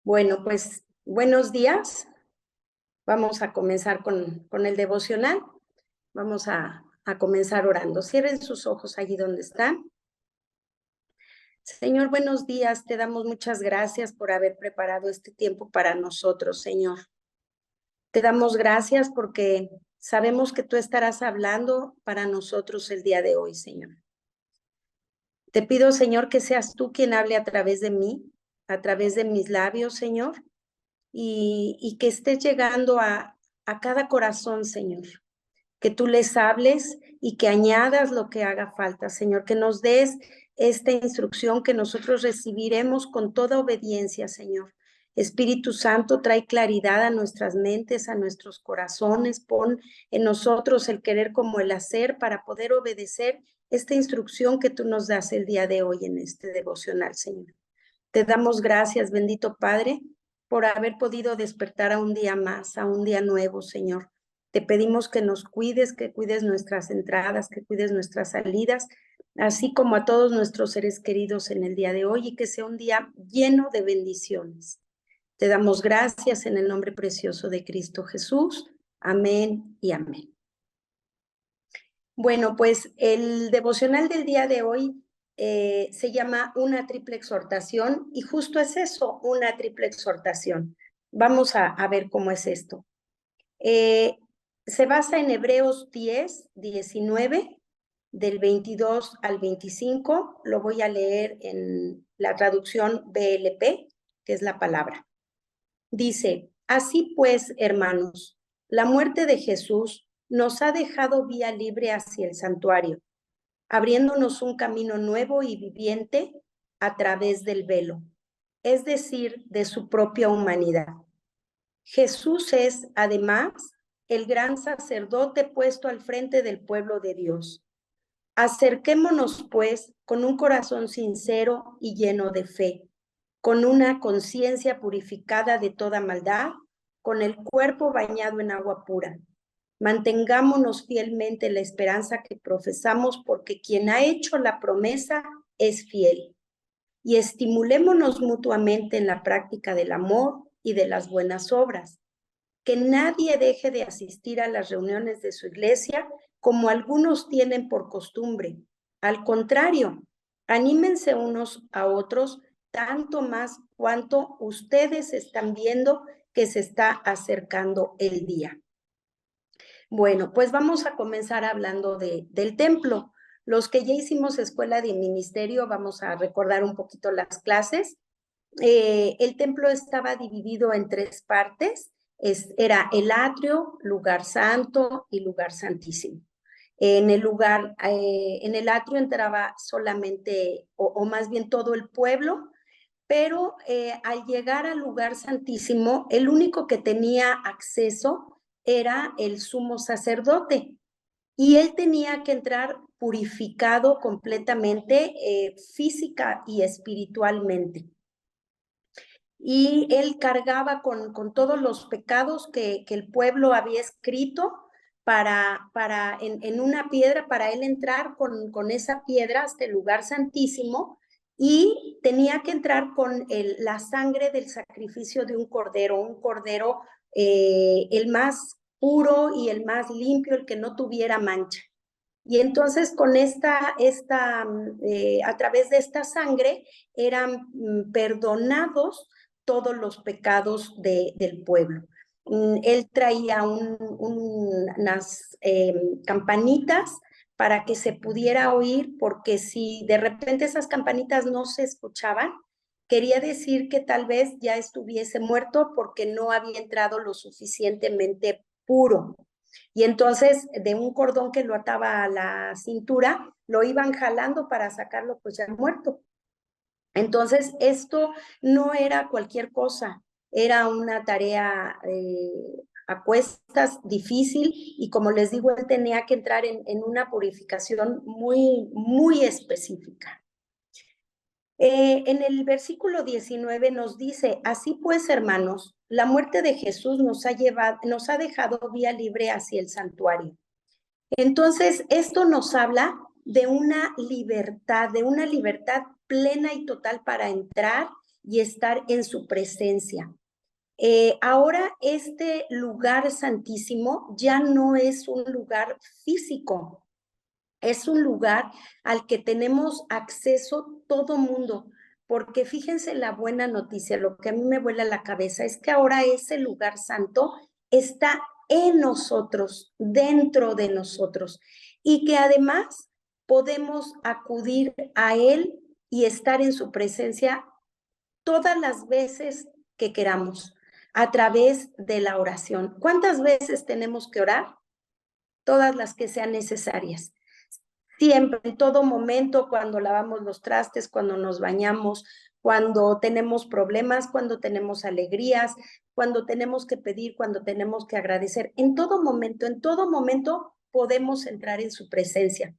Bueno, pues buenos días. Vamos a comenzar con el devocional. Vamos a comenzar orando. Cierren sus ojos allí donde están. Señor, buenos días. Te damos muchas gracias por haber preparado este tiempo para nosotros, Señor. Te damos gracias porque sabemos que tú estarás hablando para nosotros el día de hoy, Señor. Te pido, Señor, que seas tú quien hable a través de mí, a través de mis labios, Señor. Y que estés llegando a cada corazón, Señor, que tú les hables y que añadas lo que haga falta, Señor, que nos des esta instrucción que nosotros recibiremos con toda obediencia, Señor. Espíritu Santo, trae claridad a nuestras mentes, a nuestros corazones, pon en nosotros el querer como el hacer para poder obedecer esta instrucción que tú nos das el día de hoy en este devocional, Señor. Te damos gracias, bendito Padre, por haber podido despertar a un día más, a un día nuevo, Señor. Te pedimos que nos cuides, que cuides nuestras entradas, que cuides nuestras salidas, así como a todos nuestros seres queridos en el día de hoy, y que sea un día lleno de bendiciones. Te damos gracias en el nombre precioso de Cristo Jesús. Amén y amén. Bueno, pues el devocional del día de hoy se llama Una triple exhortación, y justo es eso, una triple exhortación. Vamos a ver cómo es esto. Se basa en Hebreos 10:19, del 22 al 25. Lo voy a leer en la traducción BLP, que es la palabra. Dice: así pues, hermanos, la muerte de Jesús nos ha dejado vía libre hacia el santuario, abriéndonos un camino nuevo y viviente a través del velo, es decir, de su propia humanidad. Jesús es, además, el gran sacerdote puesto al frente del pueblo de Dios. Acerquémonos, pues, con un corazón sincero y lleno de fe, con una conciencia purificada de toda maldad, con el cuerpo bañado en agua pura. Mantengámonos fielmente la esperanza que profesamos, porque quien ha hecho la promesa es fiel. Y estimulémonos mutuamente en la práctica del amor y de las buenas obras. Que nadie deje de asistir a las reuniones de su iglesia, como algunos tienen por costumbre. Al contrario, anímense unos a otros, tanto más cuanto ustedes están viendo que se está acercando el día. Bueno, pues vamos a comenzar hablando del templo. Los que ya hicimos escuela de ministerio, vamos a recordar un poquito las clases. El templo estaba dividido en tres partes. Era el atrio, lugar santo y lugar santísimo. En el atrio entraba solamente, o más bien todo el pueblo, pero al llegar al lugar santísimo, el único que tenía acceso era el sumo sacerdote, y él tenía que entrar purificado completamente, física y espiritualmente. Y él cargaba con todos los pecados que el pueblo había escrito en una piedra, para él entrar con esa piedra hasta el lugar santísimo, y tenía que entrar con la sangre del sacrificio de un cordero, el más puro y el más limpio, el que no tuviera mancha. Y entonces con a través de esta sangre eran perdonados todos los pecados del pueblo. Él traía unas campanitas para que se pudiera oír, porque si de repente esas campanitas no se escuchaban, quería decir que tal vez ya estuviese muerto, porque no había entrado lo suficientemente puro. Y entonces, de un cordón que lo ataba a la cintura, lo iban jalando para sacarlo pues ya muerto. Entonces, esto no era cualquier cosa, era una tarea a cuestas, difícil, y como les digo, él tenía que entrar en una purificación muy, muy específica. En el versículo 19 nos dice: así pues, hermanos, la muerte de Jesús nos ha dejado vía libre hacia el santuario. Entonces, esto nos habla de una libertad plena y total para entrar y estar en su presencia. Ahora este lugar santísimo ya no es un lugar físico, es un lugar al que tenemos acceso todo mundo, porque fíjense la buena noticia, lo que a mí me vuela la cabeza es que ahora ese lugar santo está en nosotros, dentro de nosotros, y que además podemos acudir a él y estar en su presencia todas las veces que queramos, a través de la oración. ¿Cuántas veces tenemos que orar? Todas las que sean necesarias. Siempre, en todo momento, cuando lavamos los trastes, cuando nos bañamos, cuando tenemos problemas, cuando tenemos alegrías, cuando tenemos que pedir, cuando tenemos que agradecer. En todo momento podemos entrar en su presencia.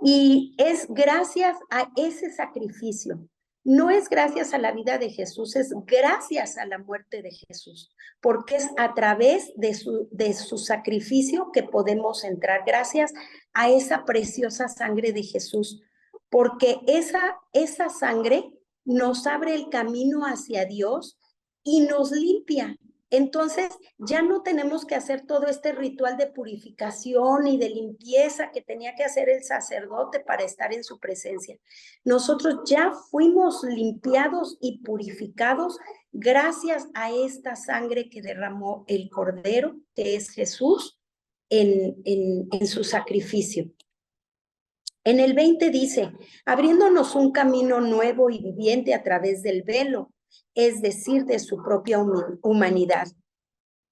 Y es gracias a ese sacrificio. No es gracias a la vida de Jesús, es gracias a la muerte de Jesús, porque es a través de su sacrificio que podemos entrar, gracias a esa preciosa sangre de Jesús, porque esa sangre nos abre el camino hacia Dios y nos limpia. Entonces, ya no tenemos que hacer todo este ritual de purificación y de limpieza que tenía que hacer el sacerdote para estar en su presencia. Nosotros ya fuimos limpiados y purificados gracias a esta sangre que derramó el Cordero, que es Jesús, en su sacrificio. En el 20 dice, abriéndonos un camino nuevo y viviente a través del velo, es decir, de su propia humanidad.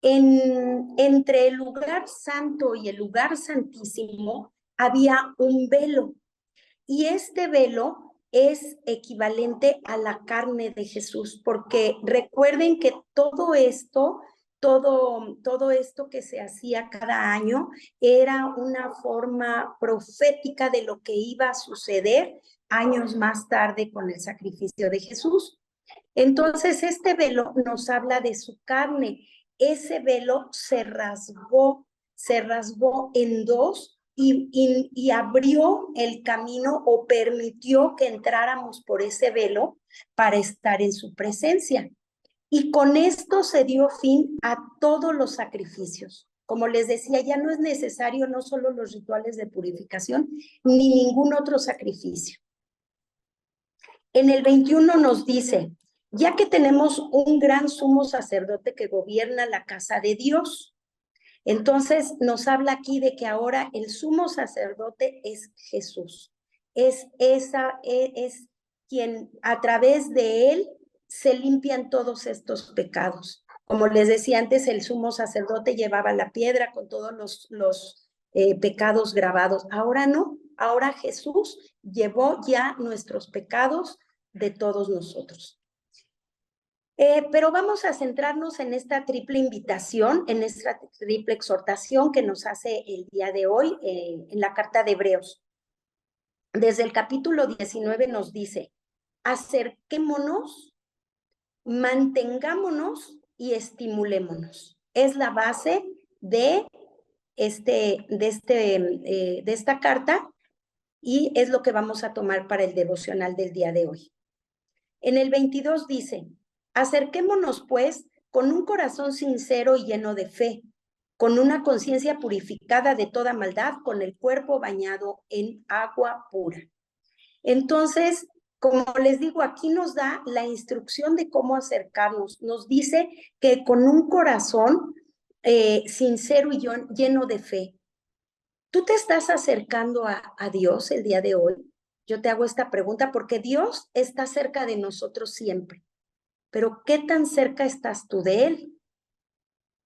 Entre el lugar santo y el lugar santísimo había un velo, y este velo es equivalente a la carne de Jesús, porque recuerden que todo esto que se hacía cada año era una forma profética de lo que iba a suceder años más tarde con el sacrificio de Jesús. Entonces, este velo nos habla de su carne. Ese velo se rasgó en dos y abrió el camino o permitió que entráramos por ese velo para estar en su presencia. Y con esto se dio fin a todos los sacrificios. Como les decía, ya no es necesario no solo los rituales de purificación, ni ningún otro sacrificio. En el 21 nos dice, ya que tenemos un gran sumo sacerdote que gobierna la casa de Dios, entonces nos habla aquí de que ahora el sumo sacerdote es Jesús. Es quien a través de él se limpian todos estos pecados. Como les decía antes, el sumo sacerdote llevaba la piedra con todos los pecados grabados. Ahora no, ahora Jesús llevó ya nuestros pecados de todos nosotros. Pero vamos a centrarnos en esta triple invitación, en esta triple exhortación que nos hace el día de hoy en la carta de Hebreos. Desde el capítulo 19 nos dice, acerquémonos, mantengámonos y estimulémonos. Es la base de esta carta y es lo que vamos a tomar para el devocional del día de hoy. En el 22 dice, acerquémonos pues con un corazón sincero y lleno de fe, con una conciencia purificada de toda maldad, con el cuerpo bañado en agua pura. Entonces, como les digo, aquí nos da la instrucción de cómo acercarnos. Nos dice que con un corazón sincero y lleno de fe. ¿Tú te estás acercando a Dios el día de hoy? Yo te hago esta pregunta porque Dios está cerca de nosotros siempre. Pero ¿qué tan cerca estás tú de Él?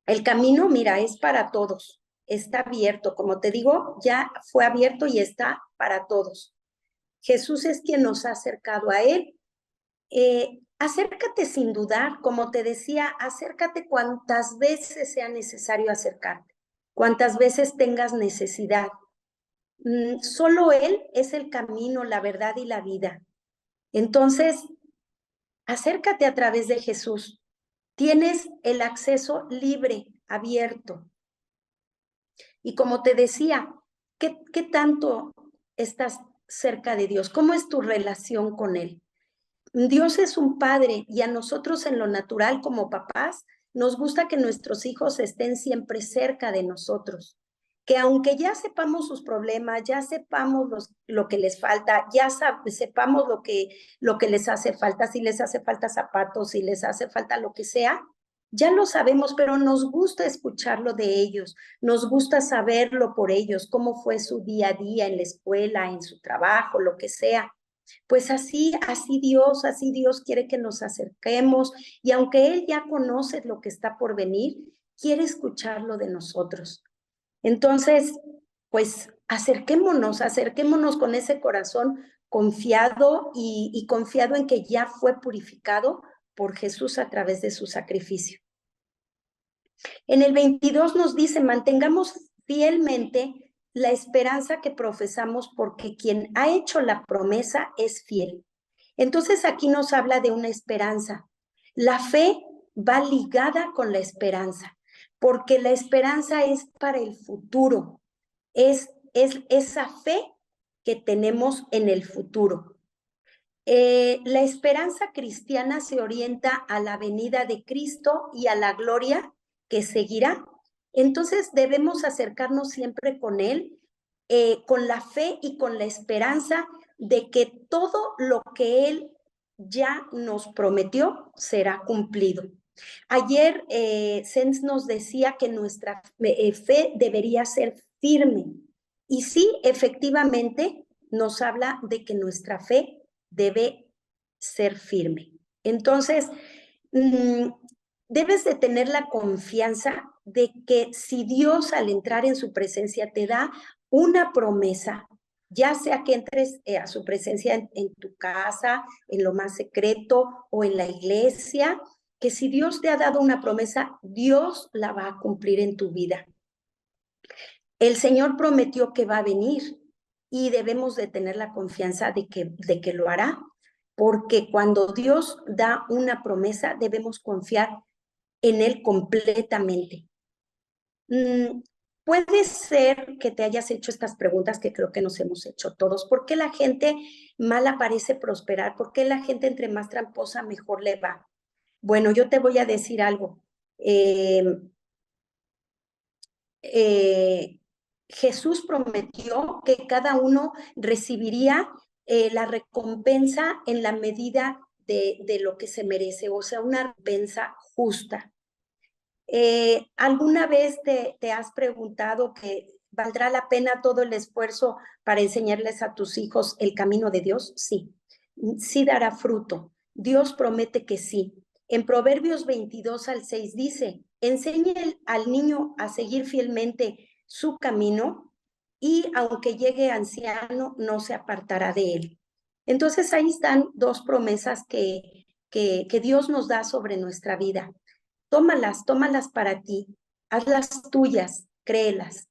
El camino, mira, es para todos. Está abierto. Como te digo, ya fue abierto y está para todos. Jesús es quien nos ha acercado a Él. Acércate sin dudar, como te decía, acércate cuantas veces sea necesario acercarte, cuantas veces tengas necesidad. Solo Él es el camino, la verdad y la vida. Entonces, acércate a través de Jesús. Tienes el acceso libre, abierto. Y como te decía, ¿qué tanto estás cerca de Dios? ¿Cómo es tu relación con Él? Dios es un padre y a nosotros en lo natural como papás nos gusta que nuestros hijos estén siempre cerca de nosotros, que aunque ya sepamos sus problemas, ya sepamos lo que les falta, ya sepamos lo que les hace falta, si les hace falta zapatos, si les hace falta lo que sea, ya lo sabemos, pero nos gusta escucharlo de ellos, nos gusta saberlo por ellos, cómo fue su día a día en la escuela, en su trabajo, lo que sea. Pues así Dios quiere que nos acerquemos y aunque Él ya conoce lo que está por venir, quiere escucharlo de nosotros. Entonces, pues acerquémonos con ese corazón confiado y confiado en que ya fue purificado por Jesús a través de su sacrificio. En el 22 nos dice, mantengamos fielmente la esperanza que profesamos porque quien ha hecho la promesa es fiel. Entonces aquí nos habla de una esperanza. La fe va ligada con la esperanza, porque la esperanza es para el futuro, es esa fe que tenemos en el futuro. La esperanza cristiana se orienta a la venida de Cristo y a la gloria que seguirá. Entonces debemos acercarnos siempre con Él, con la fe y con la esperanza de que todo lo que Él ya nos prometió será cumplido. Ayer Sens nos decía que nuestra fe debería ser firme. Y sí, efectivamente, nos habla de que nuestra fe debe ser firme. Entonces, debes de tener la confianza de que si Dios al entrar en su presencia te da una promesa, ya sea que entres a su presencia en tu casa, en lo más secreto o en la iglesia, que si Dios te ha dado una promesa, Dios la va a cumplir en tu vida. El Señor prometió que va a venir y debemos de tener la confianza de que lo hará, porque cuando Dios da una promesa, debemos confiar en Él completamente. Puede ser que te hayas hecho estas preguntas que creo que nos hemos hecho todos. ¿Por qué la gente mala parece prosperar? ¿Por qué la gente entre más tramposa mejor le va? Bueno, yo te voy a decir algo. Jesús prometió que cada uno recibiría la recompensa en la medida de lo que se merece, o sea, una recompensa justa. ¿Alguna vez te has preguntado que valdrá la pena todo el esfuerzo para enseñarles a tus hijos el camino de Dios? Sí, sí dará fruto. Dios promete que sí. En Proverbios 22:6 dice, enseñe al niño a seguir fielmente su camino y aunque llegue anciano, no se apartará de él. Entonces ahí están dos promesas que Dios nos da sobre nuestra vida. Tómalas para ti, hazlas tuyas, créelas.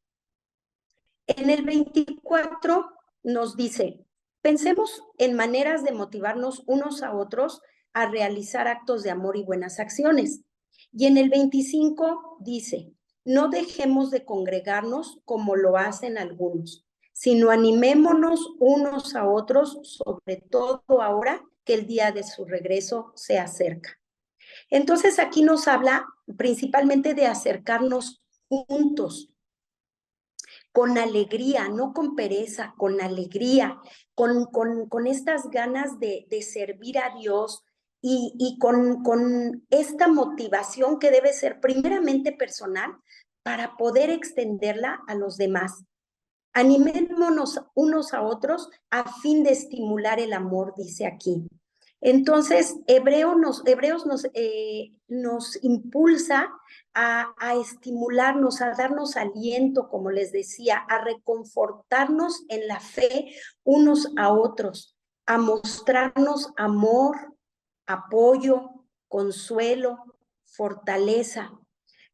En el 24 nos dice, pensemos en maneras de motivarnos unos a otros a realizar actos de amor y buenas acciones. Y en el 25 dice, no dejemos de congregarnos como lo hacen algunos, sino animémonos unos a otros, sobre todo ahora que el día de su regreso se acerca. Entonces aquí nos habla principalmente de acercarnos juntos, con alegría, no con pereza, con alegría, con estas ganas de servir a Dios y con esta motivación que debe ser primeramente personal para poder extenderla a los demás. Animémonos unos a otros a fin de estimular el amor, dice aquí. Entonces, Hebreos nos impulsa a estimularnos, a darnos aliento, como les decía, a reconfortarnos en la fe unos a otros, a mostrarnos amor, apoyo, consuelo, fortaleza.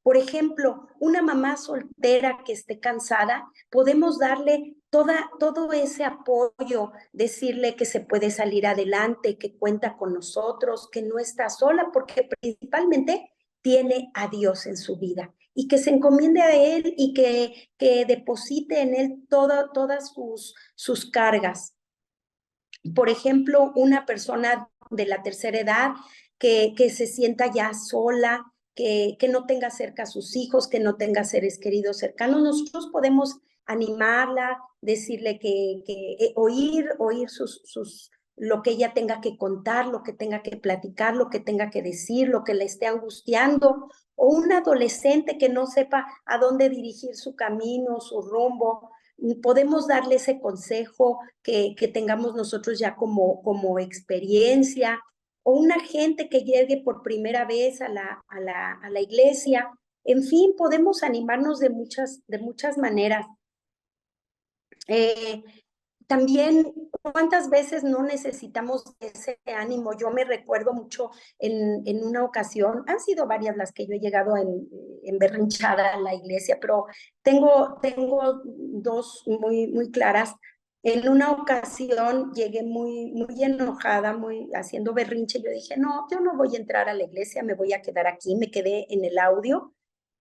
Por ejemplo, una mamá soltera que esté cansada, podemos darle todo ese apoyo, decirle que se puede salir adelante, que cuenta con nosotros, que no está sola, porque principalmente tiene a Dios en su vida y que se encomiende a Él y que deposite en Él todas sus cargas. Por ejemplo, una persona de la tercera edad, que se sienta ya sola, que no tenga cerca a sus hijos, que no tenga seres queridos cercanos. Nosotros podemos animarla, decirle que oír lo que ella tenga que contar, lo que tenga que platicar, lo que tenga que decir, lo que le esté angustiando, o un adolescente que no sepa a dónde dirigir su camino, su rumbo. Podemos darle ese consejo que tengamos nosotros ya como experiencia, o una gente que llegue por primera vez a la iglesia. En fin, podemos animarnos de muchas maneras. También, ¿cuántas veces no necesitamos ese ánimo? Yo me recuerdo mucho en una ocasión, han sido varias las que yo he llegado berrinchada a la iglesia, pero tengo dos muy claras. En una ocasión llegué muy enojada, haciendo berrinche. Yo dije, no, yo no voy a entrar a la iglesia, me voy a quedar aquí. Me quedé en el audio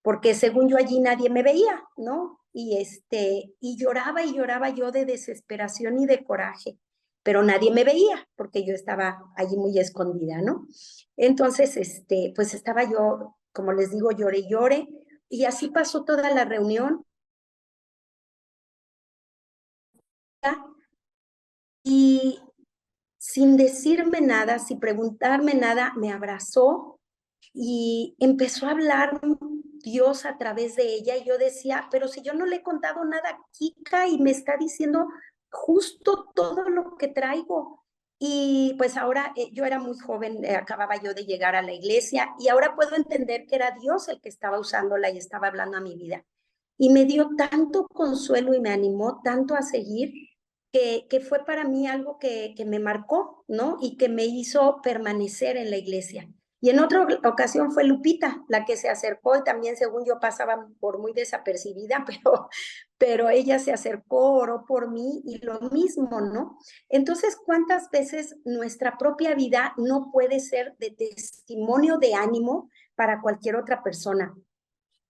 porque según yo allí nadie me veía, ¿no? Y lloraba yo de desesperación y de coraje, pero nadie me veía porque yo estaba allí muy escondida, ¿no? Entonces, pues estaba yo, como les digo, lloré y lloré, y así pasó toda la reunión. Y sin decirme nada, sin preguntarme nada, me abrazó y empezó a hablar Dios a través de ella. Y yo decía, pero si yo no le he contado nada a Kika y me está diciendo justo todo lo que traigo. Y pues ahora yo era muy joven, acababa yo de llegar a la iglesia, y ahora puedo entender que era Dios el que estaba usándola y estaba hablando a mi vida. Y me dio tanto consuelo y me animó tanto a seguir, que fue para mí algo que me marcó, ¿no? Y que me hizo permanecer en la iglesia. Y en otra ocasión fue Lupita la que se acercó, y también según yo pasaba por muy desapercibida, pero ella se acercó, oró por mí, y lo mismo, ¿no? Entonces, ¿cuántas veces nuestra propia vida no puede ser de testimonio de ánimo para cualquier otra persona?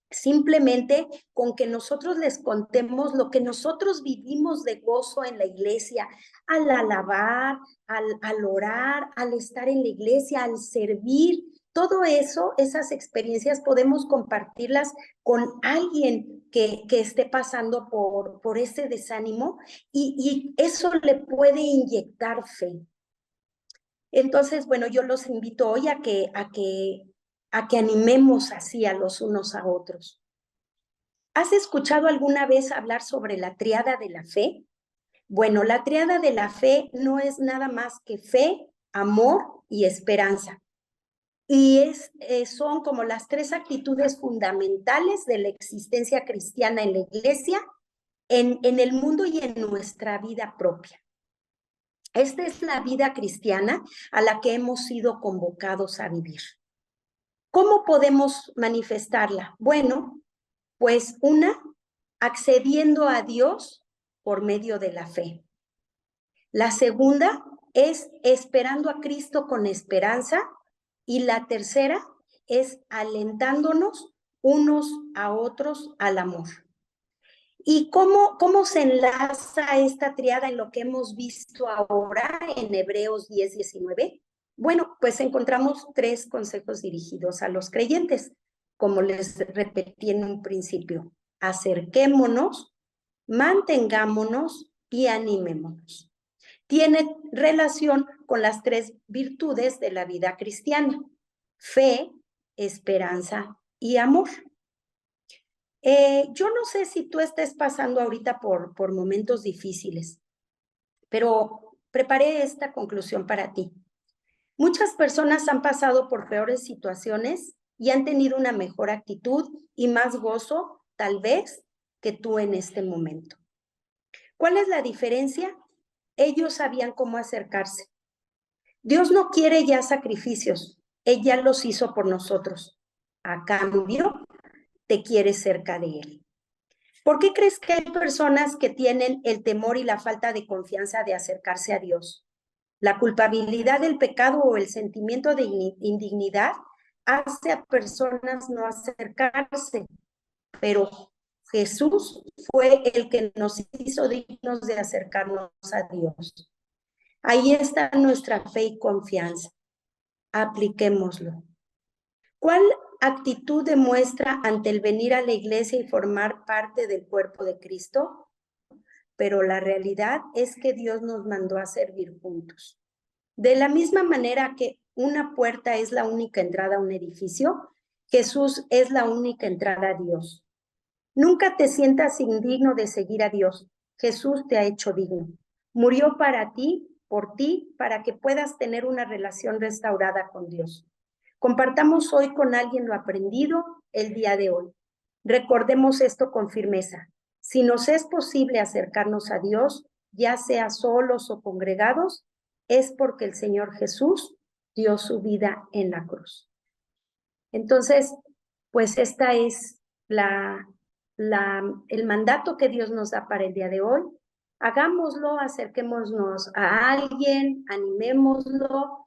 Simplemente con que nosotros les contemos lo que nosotros vivimos de gozo en la iglesia, al alabar, al orar, al estar en la iglesia, al servir. Todo eso, esas experiencias podemos compartirlas con alguien que esté pasando por ese desánimo, y eso le puede inyectar fe. Entonces, bueno, yo los invito hoy a que animemos así a los unos a otros. ¿Has escuchado alguna vez hablar sobre la tríada de la fe? Bueno, la tríada de la fe no es nada más que fe, amor y esperanza. Y son como las tres actitudes fundamentales de la existencia cristiana en la iglesia, en el mundo y en nuestra vida propia. Esta es la vida cristiana a la que hemos sido convocados a vivir. ¿Cómo podemos manifestarla? Bueno, pues accediendo a Dios por medio de la fe. La segunda es esperando a Cristo con esperanza, y la tercera es alentándonos unos a otros al amor. ¿Y cómo se enlaza esta triada en lo que hemos visto ahora en Hebreos 10:19? Bueno, pues encontramos tres consejos dirigidos a los creyentes, como les repetí en un principio: acerquémonos, mantengámonos y animémonos. Tiene relación con las tres virtudes de la vida cristiana: fe, esperanza y amor. Yo no sé si tú estés pasando ahorita por momentos difíciles, pero preparé esta conclusión para ti. Muchas personas han pasado por peores situaciones y han tenido una mejor actitud y más gozo, tal vez, que tú en este momento. ¿Cuál es la diferencia? Ellos sabían cómo acercarse. Dios no quiere ya sacrificios, Él ya los hizo por nosotros. A cambio, te quiere cerca de Él. ¿Por qué crees que hay personas que tienen el temor y la falta de confianza de acercarse a Dios? La culpabilidad del pecado o el sentimiento de indignidad hace a personas no acercarse, pero Jesús fue el que nos hizo dignos de acercarnos a Dios. Ahí está nuestra fe y confianza. Apliquémoslo. ¿Cuál actitud demuestra ante el venir a la iglesia y formar parte del cuerpo de Cristo? Pero la realidad es que Dios nos mandó a servir juntos. De la misma manera que una puerta es la única entrada a un edificio, Jesús es la única entrada a Dios. Nunca te sientas indigno de seguir a Dios. Jesús te ha hecho digno. Murió para ti, por ti, para que puedas tener una relación restaurada con Dios. Compartamos hoy con alguien lo aprendido el día de hoy. Recordemos esto con firmeza. Si nos es posible acercarnos a Dios, ya sea solos o congregados, es porque el Señor Jesús dio su vida en la cruz. Entonces, pues esta es el mandato que Dios nos da para el día de hoy. Hagámoslo, acerquémonos a alguien, animémoslo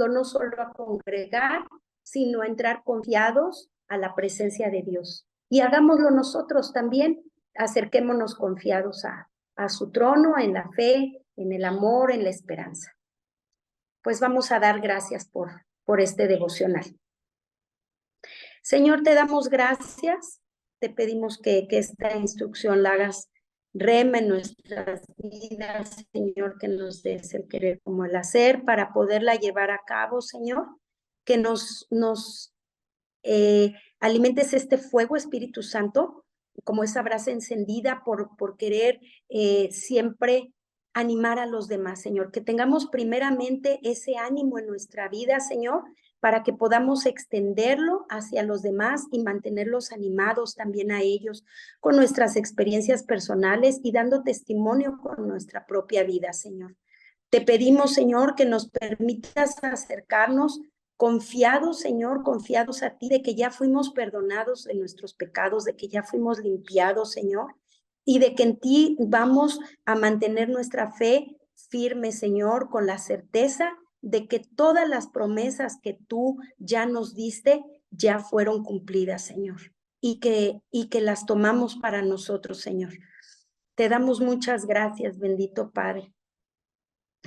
no solo a congregar, sino a entrar confiados a la presencia de Dios. Y hagámoslo nosotros también, acerquémonos confiados a su trono, en la fe, en el amor, en la esperanza. Pues vamos a dar gracias por este devocional. Señor, te damos gracias, te pedimos que esta instrucción la hagas rema en nuestras vidas, Señor, que nos des el querer como el hacer para poderla llevar a cabo, Señor, que nos alimentes este fuego, Espíritu Santo, como esa brasa encendida por querer siempre animar a los demás, Señor, que tengamos primeramente ese ánimo en nuestra vida, Señor, para que podamos extenderlo hacia los demás y mantenerlos animados también a ellos con nuestras experiencias personales y dando testimonio con nuestra propia vida, Señor. Te pedimos, Señor, que nos permitas acercarnos confiados, Señor, confiados a ti, de que ya fuimos perdonados de nuestros pecados, de que ya fuimos limpiados, Señor, y de que en ti vamos a mantener nuestra fe firme, Señor, con la certeza de que todas las promesas que tú ya nos diste ya fueron cumplidas, Señor, y que las tomamos para nosotros, Señor. Te damos muchas gracias, bendito Padre.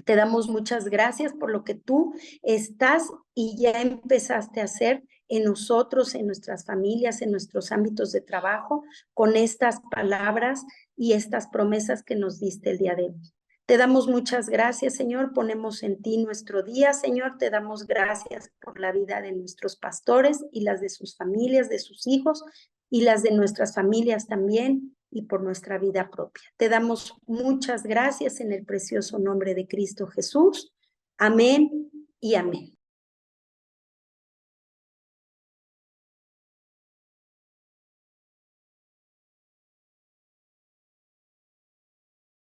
Te damos muchas gracias por lo que tú estás y ya empezaste a hacer en nosotros, en nuestras familias, en nuestros ámbitos de trabajo, con estas palabras y estas promesas que nos diste el día de hoy. Te damos muchas gracias, Señor. Ponemos en ti nuestro día, Señor. Te damos gracias por la vida de nuestros pastores y las de sus familias, de sus hijos y las de nuestras familias también, y por nuestra vida propia. Te damos muchas gracias en el precioso nombre de Cristo Jesús. Amén y amén.